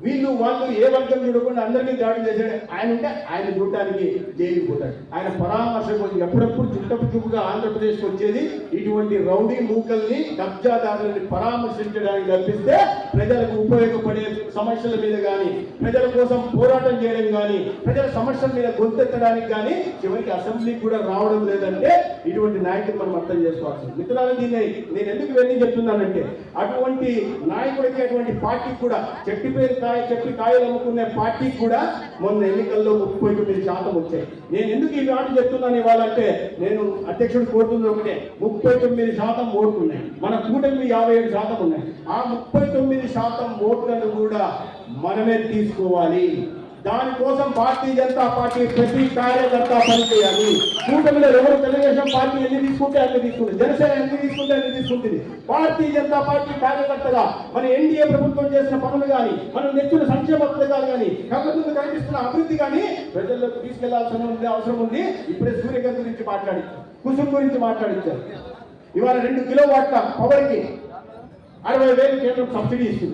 వీళ్ళు వాళ్ళు ఏ వర్గం చూడకుండా అందరినీ దాడి చేశాడు. ఆయన ఉంటే ఆయన చూడటానికి జైలుకి పోతాడు. ఆయన పరామర్శకు ఎప్పుడప్పుడు చుట్టపుగా ఆంధ్రప్రదేశ్కి వచ్చేది ఇటువంటి రౌడీ మూకల్ని కబ్జాదారులని పరామర్శించడానికి కల్పిస్తే ప్రజలకు ఉపయోగపడే సమస్యల మీద కానీ, ప్రజల కోసం పోరాటం చేయడం కానీ, ప్రజల సమస్యల మీద గొంతెత్తడానికి కానీ చివరికి అసెంబ్లీకి కూడా రావడం లేదంటే ఇటువంటి నాయకులు మనం అర్థం చేసుకోవాల్సింది. మిత్రులను దీన్ని నేను ఎందుకు ఇవన్నీ చెప్తున్నానంటే అటువంటి నాయకుడికి, అటువంటి పార్టీకి కూడా చెట్టు పేరు చెప్పి కాయలు అమ్ముకునే పార్టీకి కూడా మొన్న ఎన్నికల్లో 39% వచ్చాయి. నేను ఎందుకు ఈ మాట చెప్తున్నాను ఇవ్వాలంటే, నేను అధ్యక్షుడు కోరుతుంది ఒకటే, 39% ఓట్లు ఉన్నాయి, మన కూటమి 57% ఉన్నాయి. ఆ 39% ఓట్లను కూడా మనమే తీసుకోవాలి. దానికోసం భారతీయ జనతా పార్టీ ప్రతి కార్యకర్త పనిచేయాలి. కూటమిలో ఎవరు తెలుగుదేశం పార్టీ ఎన్ని తీసుకుంటే అన్ని తీసుకుంటుంది, జనసేన ఎన్ని తీసుకుంటే అన్ని తీసుకుంటుంది. భారతీయ జనతా పార్టీ కార్యకర్తగా మన ఎన్డీఏ ప్రభుత్వం చేసిన పనులు కానీ, మనం తెచ్చిన సంక్షేమ పథకాలు కానీ, ప్రభుత్వం కనిపిస్తున్న అభివృద్ధి కానీ ప్రజల్లోకి తీసుకెళ్లాల్సిన అవసరం ఉంది. ఇప్పుడే సూర్యకాంత్ గురించి మాట్లాడించారు, కుసుమ్ గురించి మాట్లాడించారు. ఇవాళ 2 కిలోవాట్ల పవర్కి 60,000 కేంద్రం సబ్సిడీ ఇస్తుంది.